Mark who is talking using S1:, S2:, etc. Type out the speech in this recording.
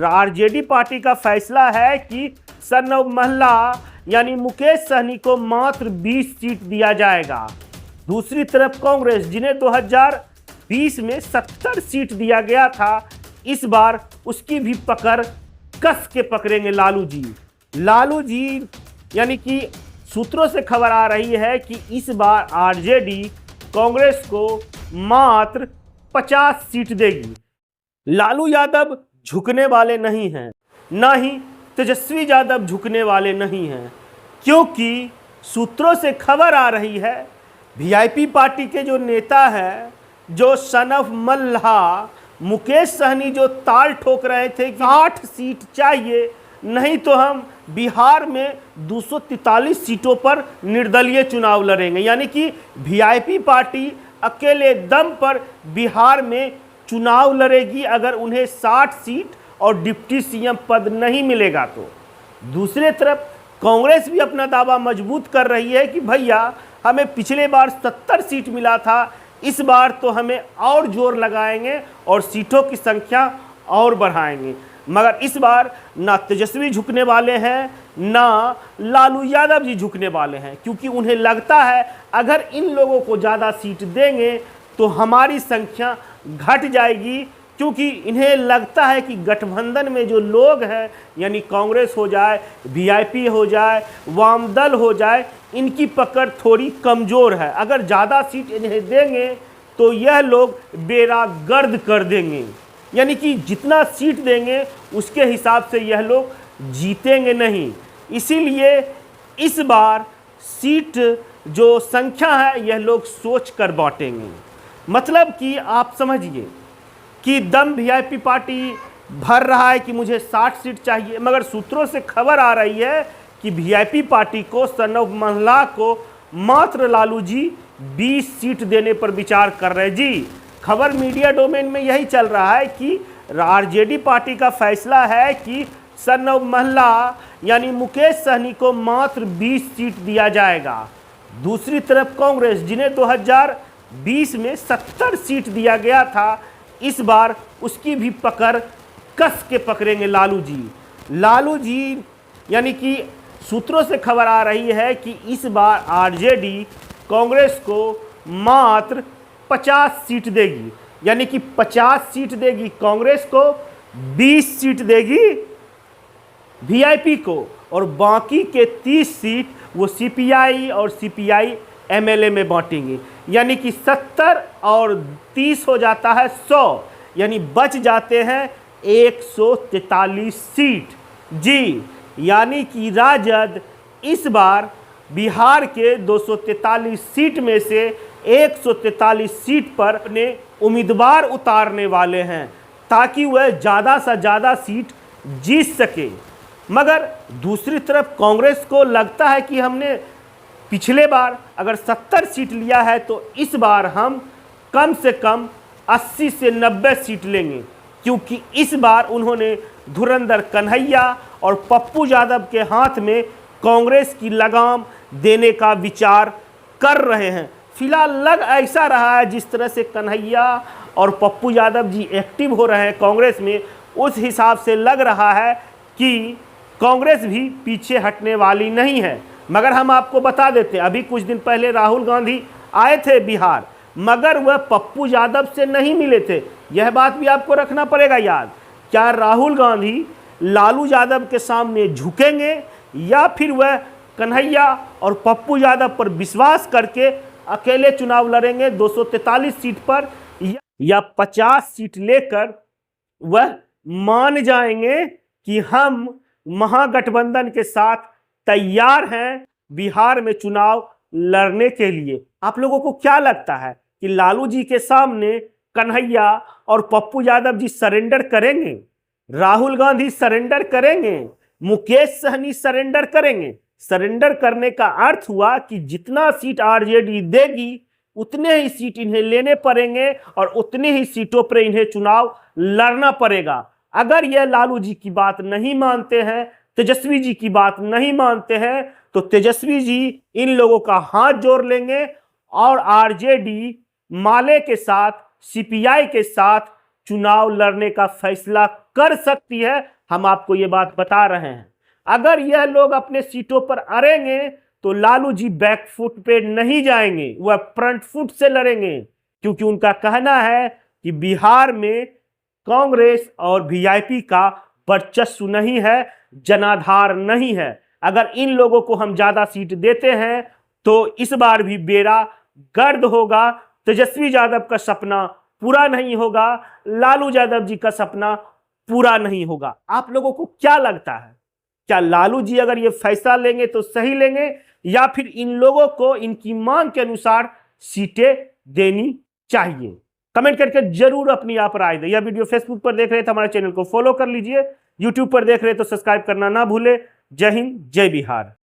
S1: RJD party का फैसला है कि सनम महला यानी मुकेश सहनी को मात्र 20 सीट दिया जाएगा। दूसरी तरफ कांग्रेस, जिन्हें 2020 में 70 सीट दिया गया था, इस बार उसकी भी पकड़ कस के पकड़ेंगे लालू जी। लालू जी यानी कि सूत्रों से खबर आ रही है कि इस बार आरजेडी कांग्रेस को मात्र 50 सीट देगी। लालू यादव झुकने वाले नहीं हैं, ना ही तेजस्वी यादव झुकने वाले नहीं हैं, क्योंकि सूत्रों से खबर आ रही है वीआईपी पार्टी के जो नेता हैं, जो सनम महला मुकेश सहनी, जो ताल ठोक रहे थे कि 8 सीट चाहिए, नहीं तो हम बिहार में 243 सीटों पर निर्दलीय चुनाव लड़ेंगे। यानी कि वीआईपी पार्टी अकेले दम पर बिहार में चुनाव लड़ेगी अगर उन्हें 60 सीट और डिप्टी सीएम पद नहीं मिलेगा तो। दूसरे तरफ कांग्रेस भी अपना दावा मजबूत कर रही है कि भैया हमें पिछले बार 70 सीट मिला था, इस बार तो हमें और जोर लगाएंगे और सीटों की संख्या और बढ़ाएंगे। मगर इस बार ना तेजस्वी झुकने वाले हैं, ना लालू यादव जी झुकने वाले हैं, क्योंकि उन्हें लगता है अगर इन लोगों को ज़्यादा सीट देंगे तो हमारी संख्या घट जाएगी, क्योंकि इन्हें लगता है कि गठबंधन में जो लोग हैं, यानी कांग्रेस हो जाए, वीआईपी हो जाए, वाम दल हो जाए, इनकी पकड़ थोड़ी कमज़ोर है। अगर ज़्यादा सीट इन्हें देंगे तो यह लोग बेड़ा गर्द कर देंगे, यानी कि जितना सीट देंगे उसके हिसाब से यह लोग जीतेंगे नहीं। इसीलिए इस बार सीट जो संख्या है यह लोग सोच कर बांटेंगे। मतलब कि आप समझिए कि दम वीआईपी पार्टी भर रहा है कि मुझे 60 सीट चाहिए, मगर सूत्रों से खबर आ रही है कि वीआईपी पार्टी को, सनम महला को मात्र लालू जी 20 सीट देने पर विचार कर रहे हैं। जी, खबर मीडिया डोमेन में यही चल रहा है कि आरजेडी पार्टी का फैसला है कि सनम महला यानी मुकेश सहनी को मात्र 20 सीट दिया जाएगा। दूसरी तरफ कांग्रेस, जिन्हें 2020 में 70 सीट दिया गया था, इस बार उसकी भी पकड़ कस के पकड़ेंगे लालू जी। लालू जी यानी कि सूत्रों से खबर आ रही है कि इस बार आरजेडी कांग्रेस को मात्र 50 सीट देगी, यानी कि 50 सीट देगी कांग्रेस को, 20 सीट देगी वीआईपी को, और बाकी के 30 सीट वो सीपीआई और सीपीआई एमएलए में बांटेंगे। यानी कि 70 और 30 हो जाता है 100, यानी बच जाते हैं 143 सीट। जी, यानी कि राजद इस बार बिहार के 243 सीट में से 143 सीट पर अपने उम्मीदवार उतारने वाले हैं, ताकि वह ज़्यादा से ज़्यादा सीट जीत सके। मगर दूसरी तरफ कांग्रेस को लगता है कि हमने पिछले बार अगर 70 सीट लिया है तो इस बार हम कम से कम 80 से 90 सीट लेंगे, क्योंकि इस बार उन्होंने धुरंधर कन्हैया और पप्पू यादव के हाथ में कांग्रेस की लगाम देने का विचार कर रहे हैं। फिलहाल लग ऐसा रहा है जिस तरह से कन्हैया और पप्पू यादव जी एक्टिव हो रहे हैं कांग्रेस में, उस हिसाब से लग रहा है कि कांग्रेस भी पीछे हटने वाली नहीं है। मगर हम आपको बता देते हैं, अभी कुछ दिन पहले राहुल गांधी आए थे बिहार, मगर वह पप्पू यादव से नहीं मिले थे। यह बात भी आपको रखना पड़ेगा याद। क्या राहुल गांधी लालू यादव के सामने झुकेंगे, या फिर वह कन्हैया और पप्पू यादव पर विश्वास करके अकेले चुनाव लड़ेंगे 243 सीट पर, या 50 सीट लेकर वह मान जाएंगे कि हम महागठबंधन के साथ तैयार हैं बिहार में चुनाव लड़ने के लिए। आप लोगों को क्या लगता है कि लालू जी के सामने कन्हैया और पप्पू यादव जी सरेंडर करेंगे, राहुल गांधी सरेंडर करेंगे, मुकेश सहनी सरेंडर करेंगे? सरेंडर करने का अर्थ हुआ कि जितना सीट आरजेडी देगी उतने ही सीट इन्हें लेने पड़ेंगे और उतनी ही सीटों पर इन्हें चुनाव लड़ना पड़ेगा। अगर यह लालू जी की बात नहीं मानते हैं, तेजस्वी जी की बात नहीं मानते हैं, तो तेजस्वी जी इन लोगों का हाथ जोड़ लेंगे और आरजेडी माले के साथ, सीपीआई के साथ चुनाव लड़ने का फैसला कर सकती है, हम आपको ये बात बता रहे हैं। अगर यह लोग अपने सीटों पर अड़ेंगे तो लालू जी बैकफुट पे नहीं जाएंगे, वह फ्रंट फुट से लड़ेंगे, क्योंकि उनका कहना है कि बिहार में कांग्रेस और वीआईपी का वर्चस्व नहीं है, जनाधार नहीं है। अगर इन लोगों को हम ज्यादा सीट देते हैं तो इस बार भी बेड़ा गर्द होगा, तेजस्वी यादव का सपना पूरा नहीं होगा, लालू यादव जी का सपना पूरा नहीं होगा। आप लोगों को क्या लगता है, क्या लालू जी अगर ये फैसला लेंगे तो सही लेंगे, या फिर इन लोगों को इनकी मांग के अनुसार सीटें देनी चाहिए? कमेंट करके जरूर अपनी आप राय दें। यह वीडियो फेसबुक पर देख रहे तो हमारे चैनल को फॉलो कर लीजिए, यूट्यूब पर देख रहे तो सब्सक्राइब करना ना भूले। जय हिंद, जय बिहार।